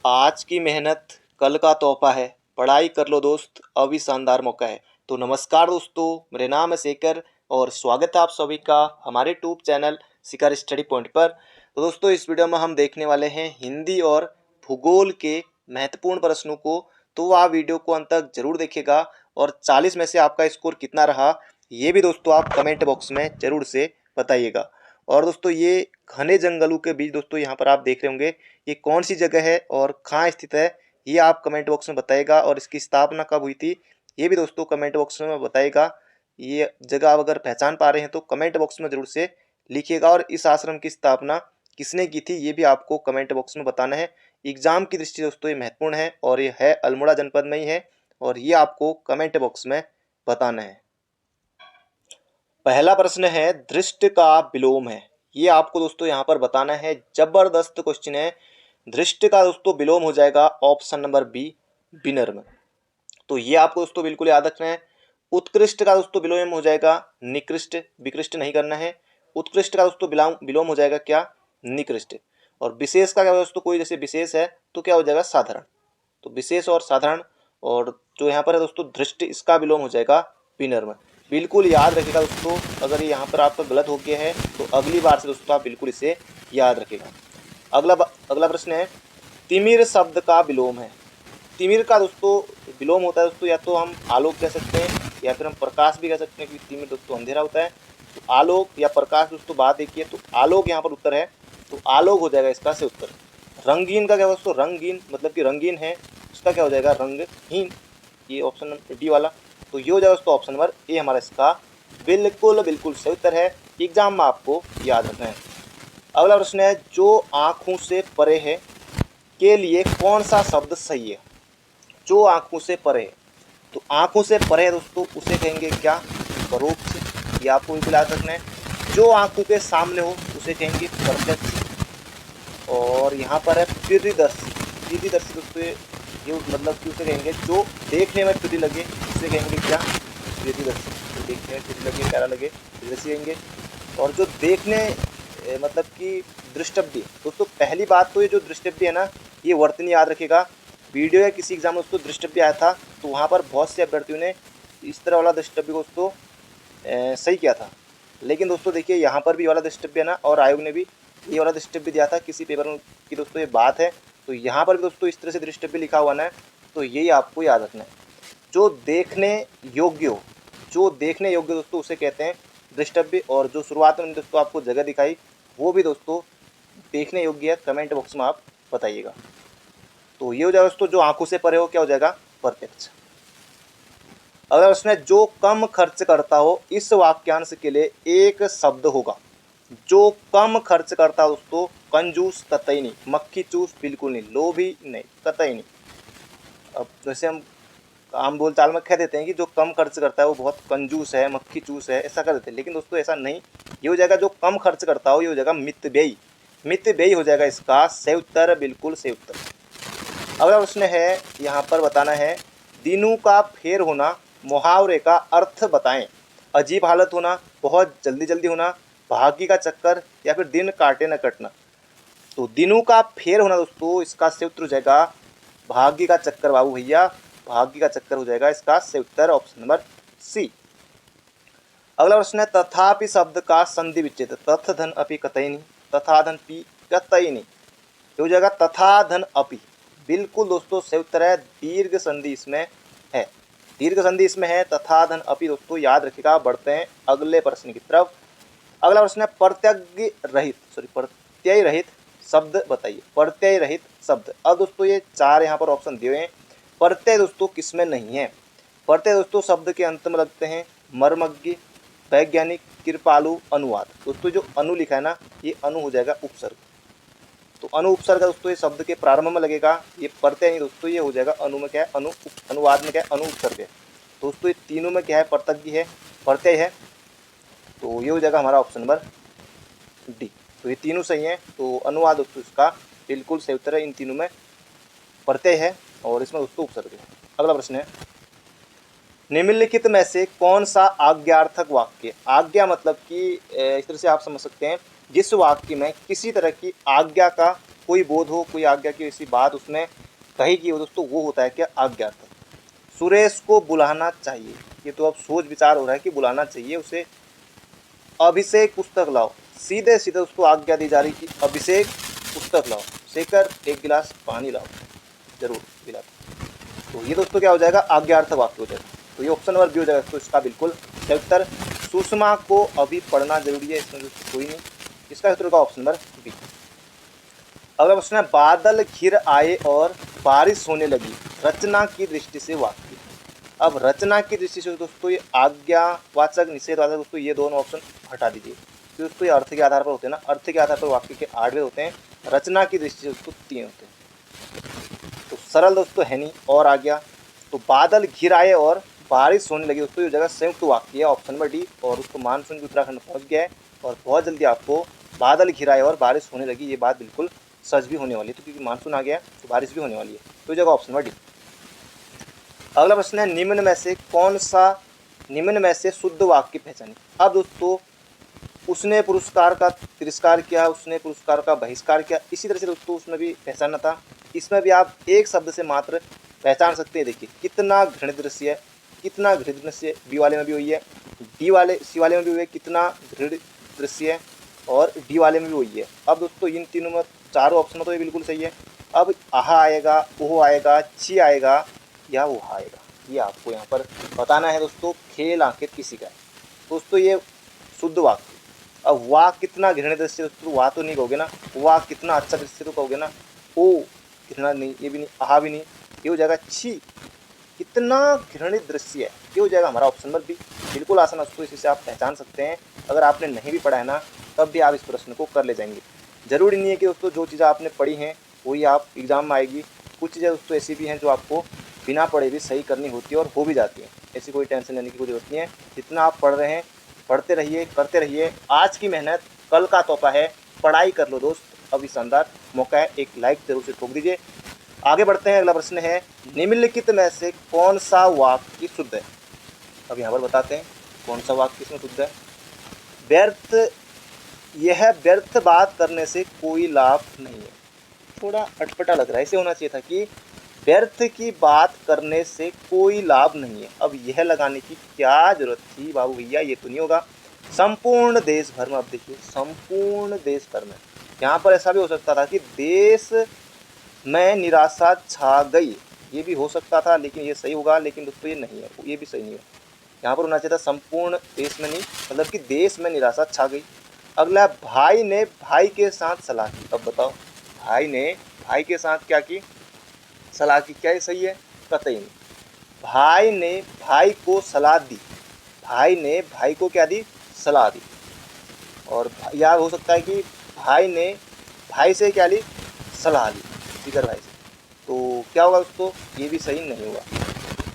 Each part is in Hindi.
आज की मेहनत कल का तोहफा है। पढ़ाई कर लो दोस्त, अभी शानदार मौका है। तो नमस्कार दोस्तों, मेरे नाम है शेखर और स्वागत है आप सभी का हमारे यूट्यूब चैनल शिखर स्टडी पॉइंट पर। तो दोस्तों, इस वीडियो में हम देखने वाले हैं हिंदी और भूगोल के महत्वपूर्ण प्रश्नों को। तो आप वीडियो को अंत तक जरूर देखिएगा और 40 में से आपका स्कोर कितना रहा ये भी दोस्तों आप कमेंट बॉक्स में जरूर से बताइएगा। और दोस्तों, ये घने जंगलों के बीच दोस्तों यहाँ पर आप देख रहे होंगे ये कौन सी जगह है और कहाँ स्थित है, ये आप कमेंट बॉक्स में बताइएगा। और इसकी स्थापना कब हुई थी ये भी दोस्तों कमेंट बॉक्स में बताइएगा। ये जगह अगर पहचान पा रहे हैं तो कमेंट बॉक्स में जरूर से लिखिएगा। और इस आश्रम की स्थापना किसने की थी ये भी आपको कमेंट बॉक्स में बताना है। एग्जाम की दृष्टि से दोस्तों ये महत्वपूर्ण है और ये है अल्मोड़ा जनपद में ही है और ये आपको कमेंट बॉक्स में बताना है। पहला प्रश्न है, दृष्टि का विलोम है। ये आपको दोस्तों यहाँ पर बताना है। जबरदस्त क्वेश्चन है। दृष्टि का दोस्तों विलोम हो जाएगा ऑप्शन नंबर बी, विनर्म। तो ये आपको दोस्तों बिल्कुल याद रखना है। उत्कृष्ट का दोस्तों विलोम हो जाएगा निकृष्ट, विकृष्ट नहीं करना है। उत्कृष्ट का दोस्तों विलोम हो जाएगा क्या, निकृष्ट। और विशेष का क्या दोस्तों, कोई जैसे विशेष है तो क्या हो जाएगा साधारण। तो विशेष और साधारण, और जो यहाँ पर है दोस्तों दृष्टि, इसका विलोम हो जाएगा विनर्म। बिल्कुल याद रखिएगा दोस्तों, अगर यहाँ पर आपका गलत हो गया है तो अगली बार से दोस्तों आप बिल्कुल इसे याद रखिएगा। अगला प्रश्न है, तिमिर शब्द का विलोम है। तिमिर का दोस्तों विलोम होता है दोस्तों, या तो हम आलोक कह सकते हैं या फिर हम प्रकाश भी कह सकते हैं, क्योंकि तिमिर दोस्तों अंधेरा होता है। तो आलोक या प्रकाश दोस्तों बात देखिए, तो आलोक यहाँ पर उत्तर है, तो आलोक हो जाएगा इसका से उत्तर। रंगीन का क्या दोस्तों, रंगीन मतलब कि रंगीन है, उसका क्या हो जाएगा रंगहीन, ये ऑप्शन नंबर डी वाला। तो ये हो जाएगा दोस्तों ऑप्शन नंबर ए हमारा इसका बिल्कुल बिल्कुल सही उत्तर है। एग्जाम में आपको याद रखना है। अगला प्रश्न है, जो आंखों से परे है के लिए कौन सा शब्द सही है। जो आंखों से परे है, तो आंखों से परे है दोस्तों उसे कहेंगे क्या, परोक्ष। ये आपको बिल्कुल याद रखना है। जो आंखों के सामने हो उसे कहेंगे प्रत्यक्ष। और यहाँ पर है प्रियदर्शी। प्रियदर्शी दोस्तों ये मतलब कि उसे कहेंगे जो देखने में प्रिय लगे, उसे कहेंगे क्या, प्रियदर्शी। जो देखने में प्रिय लगे, प्यारा लगे, प्रियदर्शी कहेंगे। और जो देखने मतलब कि दृष्टव्य दोस्तों, पहली बात तो ये जो दृष्टव्य है ना, ये वर्तनी याद रखिएगा। वीडियो या किसी एग्जाम में दोस्तों दृष्टव्य आया था तो वहाँ पर बहुत से अभ्यर्थियों ने इस तरह वाला दृष्टव्य को दोस्तों सही किया था। लेकिन दोस्तों देखिए यहाँ पर भी वाला दृष्टव्य ना, और आयोग ने भी ये वाला दृष्टव्य दिया था किसी पेपर की दोस्तों ये बात है। तो यहाँ पर भी दोस्तों इस तरह से दृष्टव्य लिखा हुआ ना है, तो यही आपको याद रखना है। जो देखने योग्य हो, जो देखने योग्य दोस्तों उसे कहते हैं दृष्टव्य। और जो शुरुआत में दोस्तों आपको जगह दिखाई वो भी दोस्तों देखने योग्य है। कमेंट बॉक्स में आप बताइएगा। तो ये हो जाएगा दोस्तों, जो आंखों से परे हो क्या हो जाएगा, प्रत्यक्ष। अगला प्रश्न है, जो कम खर्च करता हो इस वाक्यांश के लिए एक शब्द होगा। जो कम खर्च करता हो दोस्तों, कंजूस कतई नहीं, मक्खी चूस बिल्कुल नहीं, लोभी नहीं, कतई नहीं। अब जैसे हम आम बोलचाल में कह देते हैं कि जो कम खर्च करता है वो बहुत कंजूस है, मक्खी चूस है, ऐसा कर देते हैं। लेकिन दोस्तों ऐसा नहीं, ये हो जाएगा जो कम खर्च करता हो, ये हो जाएगा मितव्ययी। मितव्ययी हो जाएगा इसका सही उत्तर, बिल्कुल सही उत्तर। अगला प्रश्न है, यहाँ पर बताना है, दिनों का फेर होना, मुहावरे का अर्थ बताएं। अजीब हालत होना, बहुत जल्दी जल्दी होना, भाग्य का चक्कर, या फिर दिन काटे न कटना। तो दिनों का फेर होना दोस्तों इसका सही उत्तर हो जाएगा भाग्य का चक्कर बाबू भैया, भाग्य का चक्कर हो जाएगा इसका सही उत्तर, ऑप्शन नंबर सी। अगला प्रश्न है, तथापि शब्द का संधि विच्छेद। तथ धन अपि कतई नहीं, तथा धन पी कतई नहीं, हो जाएगा तथा धन अपि। बिल्कुल दोस्तों सही उत्तर है, दीर्घ संधि इसमें है, दीर्घ संधि इसमें है, तथा धन अपि दोस्तों याद रखिएगा। बढ़ते हैं अगले प्रश्न की तरफ। अगला प्रश्न है, प्रत्यय रहित शब्द बताइए। प्रत्यय रहित शब्द। अब दोस्तों ये चार यहाँ पर ऑप्शन दिए हैं। प्रत्यय दोस्तों किसमें नहीं है। प्रत्यय दोस्तों शब्द के अंत में लगते हैं। मर्मज्ञ, वैज्ञानिक, कृपालु, अनुवाद। दोस्तों जो अनु लिखा है ना, ये अनु हो जाएगा उपसर्ग। तो अनु उपसर्ग दोस्तों ये शब्द के प्रारंभ में लगेगा, ये प्रत्यय नहीं दोस्तों, ये हो जाएगा अनु में क्या है, अनुवाद में क्या है, अनु उपसर्ग है। दोस्तों ये तीनों में क्या है, प्रत्यय है, प्रत्यय है। तो ये हो जाएगा हमारा ऑप्शन नंबर डी। तो ये तीनों सही हैं। तो अनुवाद दोस्तों इसका बिल्कुल सही उत्तर है। इन तीनों में प्रत्यय है और इसमें दोस्तों उपसर्ग है। अगला प्रश्न है, निम्नलिखित में से कौन सा आज्ञार्थक वाक्य। आज्ञा मतलब कि इस तरह से आप समझ सकते हैं, जिस वाक्य में किसी तरह की आज्ञा का कोई बोध हो, कोई आज्ञा की ऐसी बात उसमें कही की हो दोस्तों, वो होता है क्या, आज्ञार्थ। सुरेश को बुलाना चाहिए, ये तो अब सोच विचार हो रहा है कि बुलाना चाहिए उसे। अभिषेक पुस्तक लाओ, सीधे सीधे उसको आज्ञा दी जा रही कि अभिषेक पुस्तक लाओ। शेखर एक गिलास पानी लाओ, जरूर गिलास। तो ये दोस्तों क्या हो जाएगा, आज्ञार्थ वाक्य हो जाएगा। तो ये ऑप्शन नंबर बी हो जाएगा। तो इसका बिल्कुल सही उत्तर। सुषमा को अभी पढ़ना जरूरी है, इसमें दोस्तों कोई नहीं। इसका उत्तर होगा ऑप्शन नंबर बी। अगला प्रश्न है, बादल घिर आए और बारिश होने लगी, रचना की दृष्टि से वाक्य। अब रचना की दृष्टि से दोस्तों ये आज्ञावाचक, निषेधवाचक दोस्तों ये दोनों ऑप्शन हटा दीजिए। तो दोस्तों ये अर्थ के आधार पर होते हैं ना, अर्थ के आधार पर वाक्य के 8 वेद होते हैं, रचना की दृष्टि से दोस्तों 3 होते हैं। तो सरल दोस्तों है नहीं, और आ गया। तो बादल घिर आए और बारिश होने लगी दोस्तों, ये जगह संयुक्त वाक्य है, ऑप्शन नंबर डी। और दोस्तों मानसून भी उत्तराखंड पहुंच गया है और बहुत जल्दी आपको बादल घिर आए और बारिश होने लगी, ये बात बिल्कुल सच भी होने वाली है। तो क्योंकि मानसून आ गया है तो बारिश भी होने वाली है, तो जगह ऑप्शन नंबर डी। अगला प्रश्न है, निम्न में से शुद्ध वाक्य पहचानिए। अब दोस्तों उसने पुरस्कार का तिरस्कार किया, उसने पुरस्कार का बहिष्कार किया, इसी तरह से दोस्तों उसमें भी पहचानना था। इसमें भी आप एक शब्द से मात्र पहचान सकते हैं। देखिए कितना घृणित दृश्य है, कितना घृणित दृश्य बी वाले में भी हुई है, सी वाले में भी हुई है, कितना घृणित दृश्य है, और डी वाले में भी हुई है। अब दोस्तों इन तीनों में, चारों ऑप्शन में तो ये बिल्कुल सही है। अब आहा आएगा, ओह आएगा, छी आएगा या वो आएगा, ये आपको यहाँ पर बताना है दोस्तों। खेल आखिर किसी का है दोस्तों, ये शुद्ध वाक्य। अब वाह कितना घृणित दृश्य दोस्तों, वाह तो नहीं कहोगे ना, वाह कितना अच्छा दृश्य तो कहोगे ना। ओ घृणा नहीं, ये भी नहीं, आहा भी नहीं, ये हो जाएगा छी, कितना घृणित दृश्य है, ये हो जाएगा हमारा ऑप्शन नंबर बी। बिल्कुल आसान दोस्तों, इसी से आप पहचान सकते हैं। अगर आपने नहीं भी पढ़ा है ना, तब भी आप इस प्रश्न को कर ले जाएंगे। जरूरी नहीं है कि दोस्तों जो चीज़ें आपने पढ़ी हैं वही आप एग्जाम में आएगी। कुछ चीज़ें दोस्तों ऐसी भी हैं जो आपको बिना पढ़े भी सही करनी होती है और हो भी जाती है। ऐसी कोई टेंशन लेने की कोई जरूरत नहीं है। जितना आप पढ़ रहे हैं, पढ़ते रहिए, करते रहिए। आज की मेहनत कल का तोहफा है, पढ़ाई कर लो दोस्त, अभी शानदार मौका है, एक लाइक जरूर से ठोक दीजिए। आगे बढ़ते हैं। अगला प्रश्न है, निम्नलिखित में से कौन सा वाक्य शुद्ध है। अब यहाँ पर बताते हैं कौन सा वाक्य इसमें शुद्ध है। व्यर्थ बात करने से कोई लाभ नहीं है। थोड़ा अटपटा लग रहा है, इसे होना चाहिए था कि व्यर्थ की बात करने से कोई लाभ नहीं है। अब यह लगाने की क्या जरूरत थी बाबू भैया, ये तो नहीं होगा। संपूर्ण देश भर में, अब देखिए संपूर्ण देश भर में, यहाँ पर ऐसा भी हो सकता था कि देश में निराशा छा गई, ये भी हो सकता था, लेकिन ये सही होगा। लेकिन दोस्तों ये नहीं है, ये भी सही नहीं है। यहाँ पर होना चाहिए था संपूर्ण देश में नहीं, मतलब कि देश में निराशा छा गई। अगला, भाई ने भाई के साथ सलाह की। अब बताओ, भाई ने भाई के साथ क्या की, सलाह की, क्या ये सही है? कतई नहीं। भाई ने भाई को सलाह दी, भाई ने भाई को क्या दी, सलाह दी। और या हो सकता है कि भाई ने भाई से क्या ली, सलाह ली, जिगर भाई से। तो क्या होगा दोस्तों, ये भी सही नहीं होगा।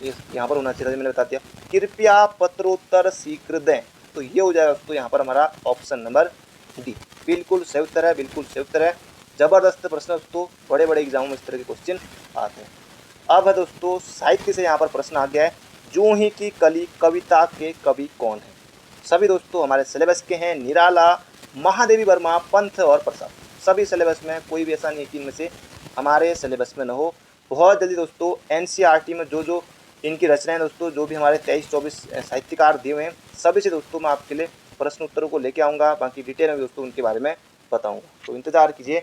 ये यहाँ पर होना चाहिए, मैंने बता दिया। कृपया पत्रोत्तर शीघ्र दें, तो ये हो जाएगा दोस्तों यहाँ पर हमारा ऑप्शन नंबर डी। बिल्कुल सही उत्तर है, बिल्कुल सही उत्तर है। जबरदस्त प्रश्न दोस्तों, बड़े बड़े एग्जामों में इस तरह के क्वेश्चन आते हैं। अब है दोस्तों साहित्य से यहाँ पर प्रश्न आ गया है, जूही की कली कविता के कवि कौन है। सभी दोस्तों हमारे सिलेबस के हैं, निराला, महादेवी वर्मा, पंथ और प्रसाद। सभी सिलेबस में, कोई भी ऐसा नहीं है कि इनमें से हमारे सिलेबस में न हो। बहुत जल्दी दोस्तों एनसीईआरटी में जो इनकी रचनाएं दोस्तों, जो भी हमारे 23-24 साहित्यकार दिए हुए हैं, सभी से दोस्तों मैं आपके लिए प्रश्न उत्तरों को लेके आऊँगा। बाकी डिटेल में दोस्तों उनके बारे में बताऊँगा, तो इंतजार कीजिए।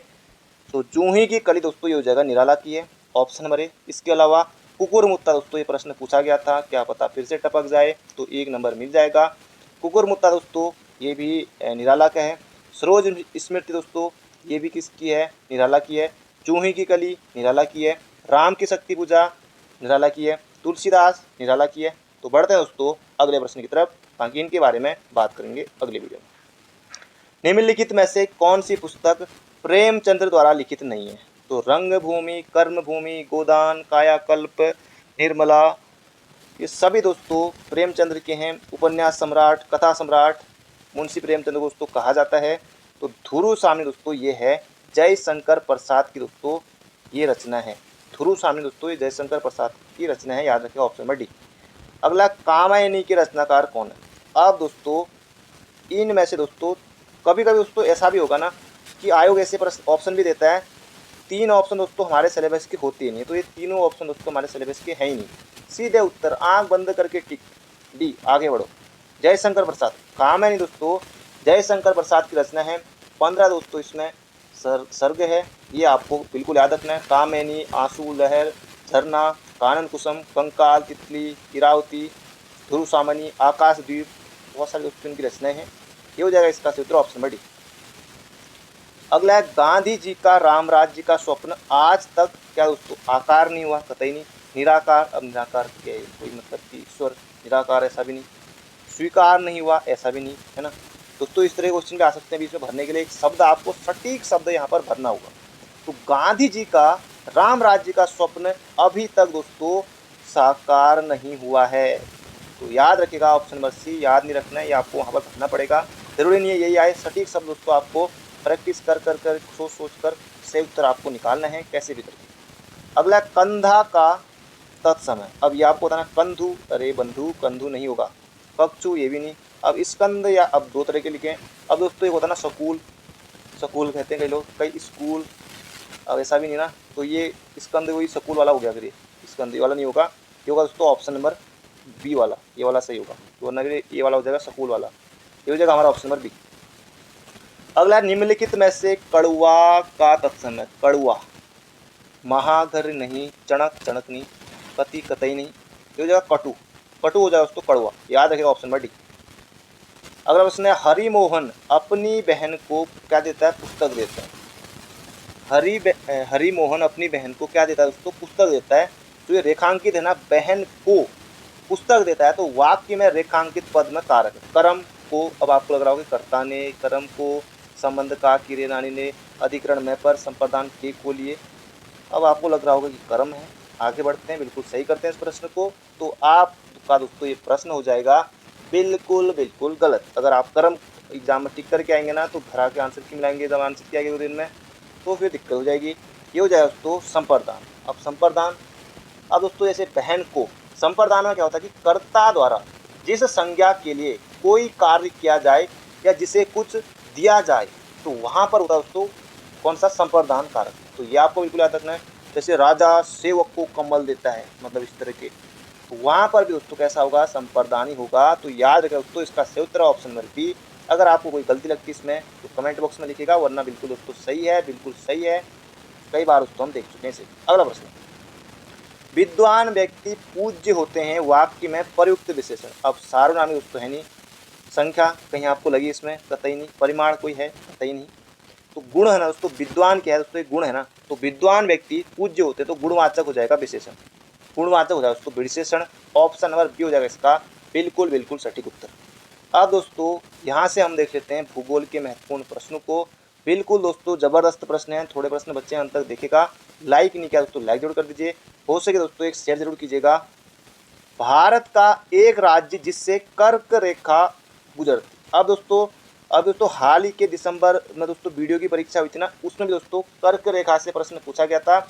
तो जूही की कली दोस्तों ये हो जाएगा निराला की है, ऑप्शन नंबर ए। इसके अलावा कुकुरमुत्ता दोस्तों, ये प्रश्न पूछा गया था, क्या पता फिर से टपक जाए, तो 1 नंबर मिल जाएगा। कुकुरमुत्ता दोस्तों ये भी निराला का है। सरोज स्मृति दोस्तों ये भी किसकी है, निराला की है। जूही की कली निराला की है। राम की शक्ति पूजा निराला की है। तुलसीदास निराला की है। तो बढ़ते हैं दोस्तों अगले प्रश्न की तरफ, बाकी इनके बारे में बात करेंगे अगले वीडियो में। निम्नलिखित में से कौन सी पुस्तक प्रेमचंद्र द्वारा लिखित नहीं है। तो रंगभूमि, कर्मभूमि, गोदान, कायाकल्प, निर्मला, ये सभी दोस्तों प्रेमचंद्र के हैं। उपन्यास सम्राट, कथा सम्राट मुंशी प्रेमचंद्र को दोस्तों कहा जाता है। तो धुरु सामने दोस्तों ये है जयशंकर प्रसाद की दोस्तों ये रचना है। धुरु सामने दोस्तों ये जयशंकर प्रसाद की रचना है, याद रखें ऑप्शन नंबर डी। अगला, कामायनी के रचनाकार कौन है। अब दोस्तों इनमें से दोस्तों कभी कभी दोस्तों ऐसा भी होगा ना कि आयोग ऐसे ऑप्शन भी देता है 3 ऑप्शन दोस्तों हमारे सिलेबस के होते ही नहीं, तो ये तीनों ऑप्शन दोस्तों हमारे सिलेबस के हैं ही नहीं। सीधे उत्तर आंख बंद करके टिक। डी, आगे बढ़ो। जयशंकर प्रसाद काम है नहीं दोस्तों, जयशंकर प्रसाद की रचना है। 15 दोस्तों इसमें सर्ग है, ये आपको बिल्कुल याद रखना है। कामेनी, आंसू, लहर, झरना, कानन कुसुम, कंकाल, तितली, इरावती, ध्रुव सामनी, आकाशद्वीप, बहुत सारे दोस्तों इनकी रचनाएं हैं। ये हो जाएगा इसका उत्तर ऑप्शन नंबर डी। अगला है गांधी जी का राम राज्य का स्वप्न आज तक क्या दोस्तों आकार नहीं हुआ, कतई नहीं। निराकार, अब निराकार क्या है, कोई मतलब कि ईश्वर निराकार, ऐसा भी नहीं। स्वीकार नहीं हुआ, ऐसा भी नहीं, है ना दोस्तों। इस तरह के क्वेश्चन भी आ सकते हैं बीच में भरने के लिए। एक शब्द आपको सटीक शब्द यहाँ पर भरना होगा। तो गांधी जी का राम राज्य का स्वप्न अभी तक दोस्तों साकार नहीं हुआ है, तो याद रखिएगा ऑप्शन नंबर सी। याद नहीं रखना है, ये आपको वहाँ पर भरना पड़ेगा। जरूरी नहीं है यही आए, सटीक शब्द दोस्तों आपको प्रैक्टिस कर कर कर सोच कर सही उत्तर आपको निकालना है कैसे भी करके। अगला कंधा का तत्समय, अब ये आपको बताना कंधु, अरे बंधु, कंधु नहीं होगा। कक्षु, ये भी नहीं। अब स्कंद, या अब दो तरह के लिखे। अब दोस्तों ये होता ना सकूल, सकूल कहते हैं कई लोग, कई स्कूल, अब ऐसा भी नहीं ना, तो ये स्कंद वही सकूल वाला हो गया। फिर ये स्कंद वाला नहीं होगा, ये होगा दोस्तों ऑप्शन नंबर बी वाला, ये वाला सही होगा, वरना ये वाला हो जाएगा सकूल वाला, ये हो जाएगा हमारा ऑप्शन नंबर बी। अगला निम्नलिखित में से कड़ुआ का तत्समय, कड़ुआ, महाघर नहीं, चणक, चणक नहीं, कति, कतई नहीं, ये हो जाएगा कटु, कटु हो जाएगा दोस्तों कड़ुआ, याद रखेगा ऑप्शन नंबर डी। अगला प्रश्न है हरिमोहन अपनी बहन को क्या देता है, पुस्तक देता है। हरिमोहन अपनी बहन को क्या देता है दोस्तों, पुस्तक देता है। तो ये रेखांकित है ना, बहन को पुस्तक देता है, तो वाक्य में रेखांकित पद में कारक कर्म को, अब आपको लग रहा होगा कर्ता ने, कर्म को, संबंध का, किरे नानी ने, अधिकरण में पर, संप्रदान के को लिए, अब आपको लग रहा होगा कि कर्म है। आगे बढ़ते हैं, बिल्कुल सही करते हैं इस प्रश्न को। तो आपका दोस्तों ये प्रश्न हो जाएगा बिल्कुल बिल्कुल गलत। अगर आप कर्म एग्जाम में टिक करके आएंगे ना, तो भरा के आंसर की मिलाएंगे, जब आंसर किया गया 2 दिन में, तो फिर दिक्कत हो जाएगी। ये हो जाएगा दोस्तों संप्रदान। अब संप्रदान, अब दोस्तों जैसे बहन को, संप्रदान में क्या होता है कि कर्ता द्वारा जिस संज्ञा के लिए कोई कार्य किया जाए या जिसे कुछ दिया जाए, तो वहाँ पर होता है दोस्तों कौन सा, संप्रदान कारक। तो ये आपको बिल्कुल याद रखना है। जैसे राजा सेवक को कमल देता है, मतलब इस तरह के, तो वहाँ पर भी दोस्तों कैसा होगा, संप्रदानी होगा। तो याद रखें दोस्तों इसका सही उत्तर ऑप्शन नंबर बी। अगर आपको कोई गलती लगती है इसमें तो कमेंट बॉक्स में लिखिएगा, वरना बिल्कुल दोस्तों सही है, बिल्कुल सही है। कई बार दोस्तों हम देख चुके हैं इसे। अगला प्रश्न, विद्वान व्यक्ति पूज्य होते हैं वाक्य में प्रयुक्त विशेषण। अब सार्वनामी दोस्तों है नहीं, संख्या कहीं आपको लगी इसमें, कतई नहीं, परिमाण कोई है, कतई नहीं। तो गुण है ना दोस्तों, विद्वान क्या है दोस्तों, एक गुण है ना, तो विद्वान व्यक्ति पूज्य होते तो गुणवाचक हो जाएगा विशेषण, गुणवाचक हो जाएगा दोस्तों विशेषण। ऑप्शन नंबर बी हो जाएगा इसका बिल्कुल बिल्कुल सटीक उत्तर। अब दोस्तों यहाँ से हम देख लेते हैं भूगोल के महत्वपूर्ण प्रश्नों को। बिल्कुल दोस्तों ज़बरदस्त प्रश्न हैं, थोड़े प्रश्न बच्चे अंत तक देखेगा। लाइक नहीं किया दोस्तों, लाइक जरूर कर दीजिए, हो सके दोस्तों एक शेयर जरूर कीजिएगा। भारत का एक राज्य जिससे कर्क रेखा गुजरती, अब दोस्तों हाल ही के दिसंबर में दोस्तों वीडियो की परीक्षा हुई थी ना, उसमें भी दोस्तों कर्क रेखा से प्रश्न पूछा गया था।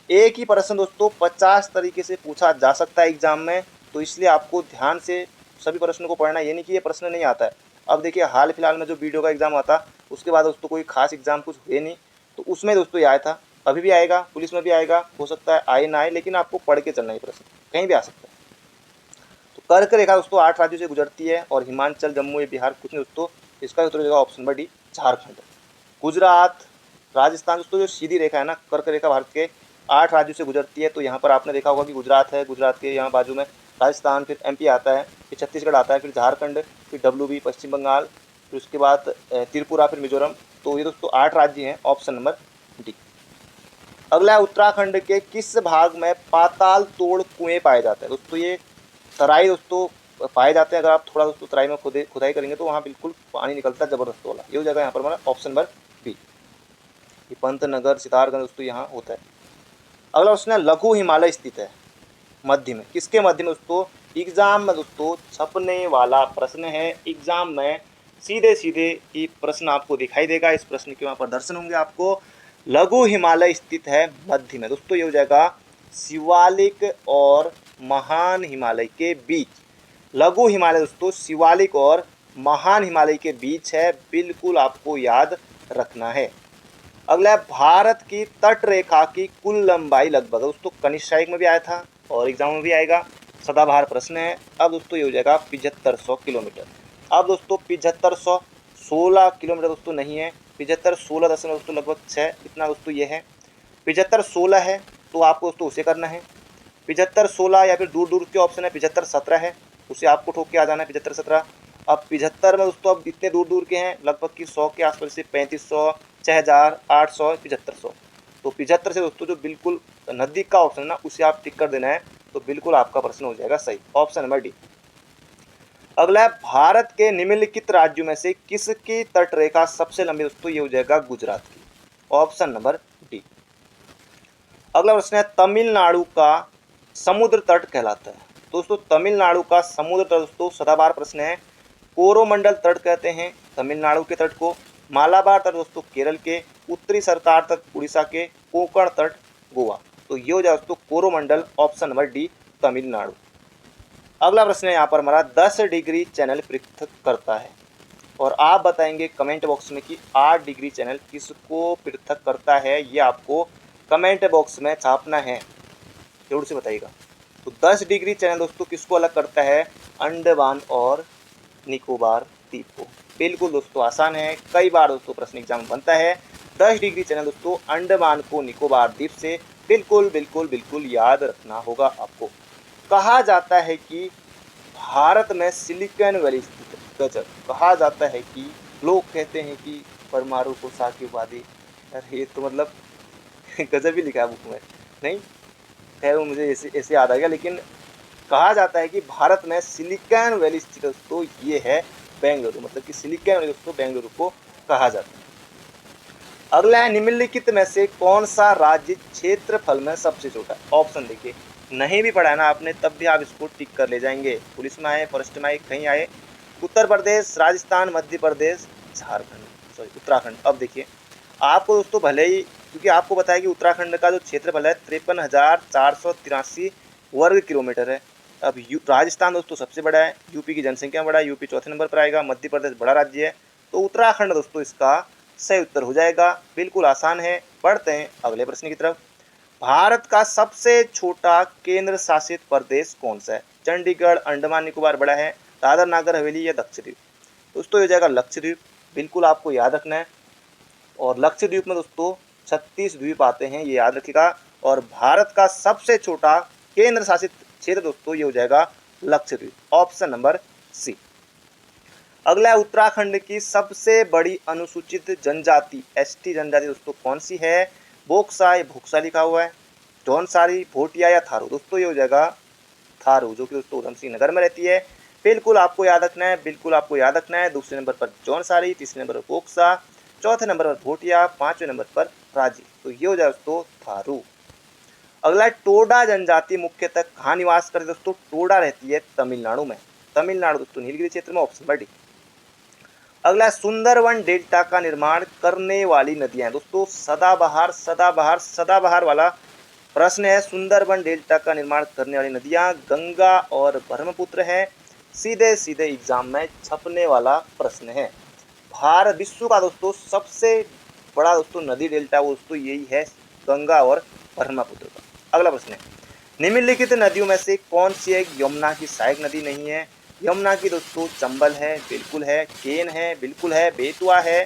एक ही प्रश्न दोस्तों 50 तरीके से पूछा जा सकता है एग्जाम में, तो इसलिए आपको ध्यान से सभी प्रश्नों को पढ़ना, ये नहीं कि ये प्रश्न नहीं आता है। अब देखिए हाल फिलहाल में जो वीडियो का एग्जाम आता, उसके बाद दोस्तों कोई खास एग्जाम कुछ हुए नहीं, तो उसमें दोस्तों ये आया था, अभी भी आएगा, पुलिस में भी आएगा, हो सकता है आए ना आए, लेकिन आपको पढ़ के चलना ही, प्रश्न कहीं भी आ सकता है। तो कर्क रेखा दोस्तों 8 राज्यों से गुजरती है, और हिमाचल, जम्मू, बिहार कुछ नहीं दोस्तों, इसका उत्तर हो जाएगा option number D, Jharkhand. Gujarat, Rajasthan दोस्तों जो सीधी रेखा है ना, कर्क रेखा भारत के 8 राज्यों से गुजरती है। तो यहाँ पर आपने देखा होगा कि गुजरात है, गुजरात के यहाँ बाजू में राजस्थान, फिर एमपी आता है, फिर छत्तीसगढ़ आता है, फिर झारखंड, फिर डब्ल्यूबी पश्चिम बंगाल, फिर उसके बाद त्रिपुरा, फिर मिजोरम। तो ये दोस्तों 8 राज्य हैं, ऑप्शन नंबर डी। अगला है उत्तराखंड के किस भाग में पाताल तोड़ कुएँ पाए जाते हैं। दोस्तों ये तराई दोस्तों पाए जाते हैं। अगर आप थोड़ा दोस्तों तराई में खुदाई करेंगे तो वहाँ बिल्कुल पानी निकलता है जबरदस्त वाला। ये हो जाएगा यहाँ पर हमारा ऑप्शन नंबर बी। ये पंतनगर, सितारगंज दोस्तों यहाँ होता है। अगला प्रश्न है लघु हिमालय स्थित है मध्य में, किसके मध्य में दोस्तों, एग्जाम में दोस्तों छपने वाला प्रश्न है। एग्जाम में सीधे सीधे ये प्रश्न आपको दिखाई देगा, इस प्रश्न के वहाँ पर दर्शन होंगे आपको। लघु हिमालय स्थित है मध्य में दोस्तों, ये हो जाएगा शिवालिक और महान हिमालय के बीच। लघु हिमालय दोस्तों शिवालिक और महान हिमालय के बीच है, बिल्कुल आपको याद रखना है। अगला है भारत की तट रेखा की कुल लंबाई लगभग, दोस्तों कनिष्ठ में भी आया था और एग्जाम में भी आएगा, सदाबहार प्रश्न है। अब दोस्तों ये हो जाएगा 7500 किलोमीटर। अब दोस्तों 7500 16 किलोमीटर दोस्तों नहीं है, 75 16 दोस्तों लगभग 6, इतना दोस्तों ये है। 75 16 है तो आपको दोस्तों उसे करना है। 75 16 या फिर दूर दूर के ऑप्शन है 75 17 है, उसे आपको ठोक के आ जाना है 75 17। अब 75 में दोस्तों अब इतने दूर दूर के हैं लगभग कि 100 के आसपास से 3500 6000 800 7500, तो 75 से दोस्तों जो बिल्कुल नज़दीक का ऑप्शन है ना उसे आप टिक कर देना है, तो बिल्कुल आपका प्रश्न हो जाएगा सही, ऑप्शन नंबर डी। अगला है भारत के निम्नलिखित राज्यों में से किसकी तट रेखा सबसे लंबी, दोस्तों ये हो जाएगा गुजरात की, ऑप्शन नंबर डी। अगला प्रश्न है तमिलनाडु का समुद्र तट कहलाता है, दोस्तों तमिलनाडु का समुद्र तट दोस्तों सदाबहार प्रश्न है। कोरोमंडल तट कहते हैं तमिलनाडु के तट को, मालाबार तट दोस्तों केरल के, उत्तरी सरकार तट उड़ीसा के, कोंकण तट गोवा, तो ये हो जाए दोस्तों Coromandel, option number D Tamil Nadu. अगला प्रश्न है यहाँ पर हमारा 10 डिग्री चैनल पृथक करता है, और आप बताएंगे कमेंट बॉक्स में कि 8 डिग्री चैनल किसको पृथक करता है, ये आपको कमेंट बॉक्स में छापना है, जरूर से बताइएगा। तो 10 डिग्री चैनल दोस्तों किसको अलग करता है, अंडमान और निकोबार द्वीप को। बिल्कुल दोस्तों आसान है, कई बार दोस्तों प्रश्न एग्जाम में बनता है। 10 डिग्री चैनल दोस्तों अंडमान को निकोबार द्वीप से बिल्कुल बिल्कुल बिल्कुल याद रखना होगा आपको। कहा जाता है कि भारत में सिलिकॉन वैली स्थित है, गजब, कहा जाता है कि लोग कहते हैं कि परमाणु को साकी उपाधि, अरे ये तो मतलब गजब ही लिखा है बुक में, नहीं खैर वो मुझे ऐसे ऐसे याद आ गया, लेकिन कहा जाता है कि भारत में सिलिकॉन वैली स्थित दोस्तों ये है बेंगलुरु, मतलब कि सिलिकॉन वैली दोस्तों बेंगलुरु को कहा जाता है। अगला है निम्नलिखित में से कौन सा राज्य क्षेत्रफल में सबसे छोटा है, ऑप्शन देखिए, नहीं भी पढ़ा है ना आपने तब भी आप इसको टिक कर ले जाएंगे, पुलिस में आए फॉरेस्ट में आए कहीं आए, उत्तर प्रदेश, राजस्थान, मध्य प्रदेश, झारखंड, सॉरी उत्तराखंड। अब देखिए आपको दोस्तों भले ही, क्योंकि आपको बताया कि उत्तराखंड का जो क्षेत्रफल है 53,483 वर्ग किलोमीटर है। अब राजस्थान दोस्तों सबसे बड़ा है, यूपी की जनसंख्या बड़ा है, यूपी चौथे नंबर पर आएगा, मध्य प्रदेश बड़ा राज्य है, तो उत्तराखंड दोस्तों इसका सही उत्तर हो जाएगा। बिल्कुल आसान है, बढ़ते हैं अगले प्रश्न की तरफ। भारत का सबसे छोटा केंद्र शासित प्रदेश कौन सा है, चंडीगढ़, अंडमान निकोबार बड़ा है, दादर नागर हवेली या लक्षद्वीप, दोस्तों हो जाएगा लक्षद्वीप, बिल्कुल आपको याद रखना है। और लक्षद्वीप में दोस्तों 36 द्वीप आते हैं, ये याद रखिएगा। और भारत का सबसे छोटा केंद्र शासित क्षेत्र दोस्तों ये हो जाएगा लक्षद्वीप, ऑप्शन नंबर सी। अगला है उत्तराखंड की सबसे बड़ी अनुसूचित जनजाति एसटी जनजाति दोस्तों कौन सी है, बोक्सा या भोक्सा लिखा हुआ है, जौनसारी, भोटिया या थारू, दोस्तों ये हो जाएगा थारू, जो कि दोस्तों उधम सिंह नगर में रहती है। बिल्कुल आपको याद रखना है, बिल्कुल आपको याद रखना है। दूसरे नंबर पर जौनसारी, तीसरे नंबर पर बोक्सा, चौथे नंबर पर भोटिया, पांचवें नंबर पर राजी, तो ये हो जाए दोस्तों थारू। अगला टोडा जनजाति मुख्यतः कहाँ निवास करती है दोस्तों, टोडा रहती है तमिलनाडु में, तमिलनाडु दोस्तों नीलगिरी क्षेत्र में, ऑप्शन नंबर डी। अगला सुंदरवन डेल्टा का निर्माण करने वाली नदियां, दोस्तों सदाबहार सदाबहार सदाबहार वाला प्रश्न है। सुंदरवन डेल्टा का निर्माण करने वाली नदियां गंगा और ब्रह्मपुत्र है, सीधे सीधे एग्जाम में छपने वाला प्रश्न है। भारत विश्व का दोस्तों सबसे बड़ा दोस्तों नदी डेल्टा वो दोस्तों यही है, गंगा और ब्रह्मपुत्र का। अगला प्रश्न है निम्नलिखित नदियों में से कौन सी एक यमुना की सहायक नदी नहीं है, यमुना की दोस्तों चंबल है, बिल्कुल है, केन है, बिल्कुल है, बेतवा है,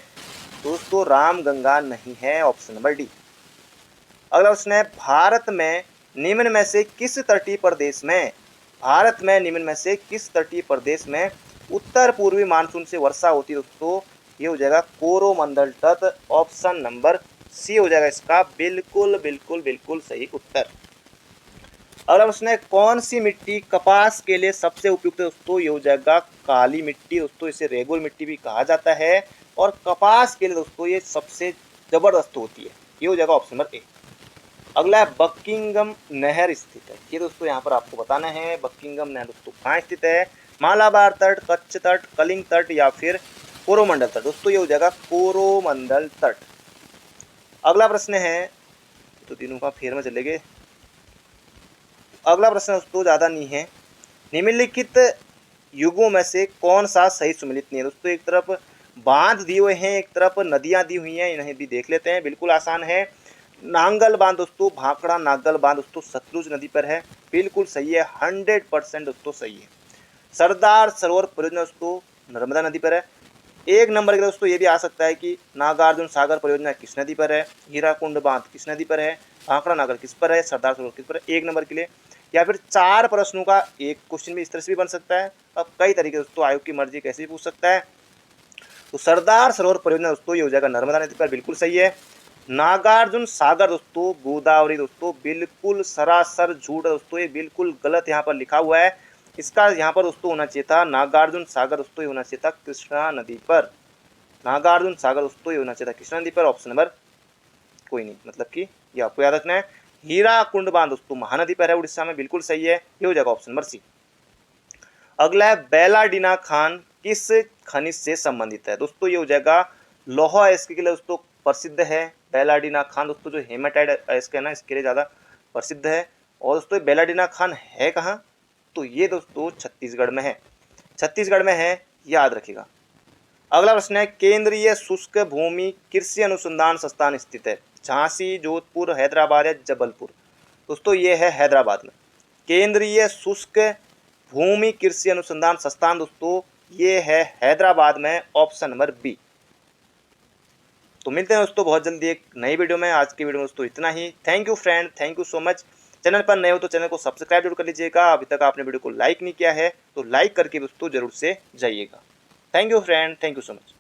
दोस्तों रामगंगा नहीं है, ऑप्शन नंबर डी। अगला प्रश्न है भारत में निम्न में से किस तटीय प्रदेश में, भारत में निम्न में से किस तटीय प्रदेश में उत्तर पूर्वी मानसून से वर्षा होती है, दोस्तों ये हो जाएगा कोरोमंडल तट, ऑप्शन नंबर सी हो जाएगा इसका बिल्कुल बिल्कुल बिल्कुल सही उत्तर। अगला प्रश्न है कौन सी मिट्टी कपास के लिए सबसे उपयुक्त है, दोस्तों ये हो जाएगा काली मिट्टी, दोस्तों इसे रेगुल मिट्टी भी कहा जाता है, और कपास के लिए दोस्तों ये सबसे जबरदस्त होती है, ये हो जाएगा ऑप्शन नंबर ए। अगला है बकिंगम नहर स्थित है, ये दोस्तों यहाँ पर आपको बताना है बकिंगम नहर दोस्तों कहाँ स्थित है, मालाबार तट, कच्छ तट, कलिंग तट या फिर कोरोमंडल तट, दोस्तों ये हो जाएगा कोरोमंडल तट। अगला प्रश्न है, तो तीनों का फेर में चलेंगे। अगला प्रश्न दोस्तों ज़्यादा नहीं है, निम्नलिखित युगों में से कौन सा सही सुमेलित नहीं है, दोस्तों एक तरफ बांध दिए हुए हैं, एक तरफ नदियां दी हुई हैं, इन्हें भी देख लेते हैं। बिल्कुल आसान है। नांगल बांध दोस्तों, भाखड़ा नांगल बांध दोस्तों सतलुज नदी पर है, बिल्कुल सही है, 100% दोस्तों सही है। सरदार सरोवर परियोजना दोस्तों नर्मदा नदी पर है। एक नंबर के दोस्तों ये भी आ सकता है कि नागार्जुन सागर परियोजना किस नदी पर है, हीराकुंड बांध किस नदी पर है, भाखड़ा नागल किस पर है, सरदार सरोवर किस पर है, एक नंबर के लिए। या फिर 4 प्रश्नों का एक क्वेश्चन भी इस तरह से भी बन सकता है। अब कई तरीके दोस्तों, आयोग की मर्जी कैसे भी पूछ सकता है। तो सरदार सरोवर परियोजना दोस्तों ये हो जाएगा नर्मदा नदी पर, बिल्कुल सही है। नागार्जुन सागर दोस्तों गोदावरी दोस्तों, बिल्कुल सरासर झूठ है दोस्तों, ये बिल्कुल गलत यहाँ पर लिखा हुआ है। इसका यहाँ पर दोस्तों होना चाहिए था नागार्जुन सागर दोस्तों, ये होना चाहिए था कृष्णा नदी पर। नागार्जुन सागर दोस्तों ये होना चाहिए था कृष्णा नदी पर, ऑप्शन नंबर कोई नहीं, मतलब कि ये आपको याद रखना है। हीराकुंड बांध दोस्तों महानदी पर है उड़ीसा में, बिल्कुल सही है, ये हो जाएगा ऑप्शन नंबर सी। अगला है बेलाडीना खान किस खनिज से संबंधित है दोस्तों, ये हो जाएगा लौह अयस्क के लिए दोस्तों प्रसिद्ध है। बेलाडीना खान दोस्तों जो हेमाटाइट अयस्क है ना, इसके लिए ज़्यादा प्रसिद्ध है। और दोस्तों बेलाडीना खान है कहाँ, तो ये दोस्तों छत्तीसगढ़ में है, छत्तीसगढ़ में है, याद रखिएगा। अगला प्रश्न है केंद्रीय शुष्क भूमि कृषि अनुसंधान संस्थान स्थित है झांसी, जोधपुर, हैदराबाद या जबलपुर। दोस्तों ये है हैदराबाद में। केंद्रीय शुष्क भूमि कृषि अनुसंधान संस्थान दोस्तों ये है हैदराबाद में, ऑप्शन नंबर बी। तो मिलते हैं दोस्तों बहुत जल्दी एक नई वीडियो में। आज की वीडियो में दोस्तों इतना ही। Thank you friend, thank you so much. Channel पर नए हो तो चैनल को सब्सक्राइब जरूर कर लीजिएगा। अभी तक आपने वीडियो को लाइक नहीं किया है तो लाइक करके दोस्तों जरूर से जाइएगा। Thank you friend, thank you so much.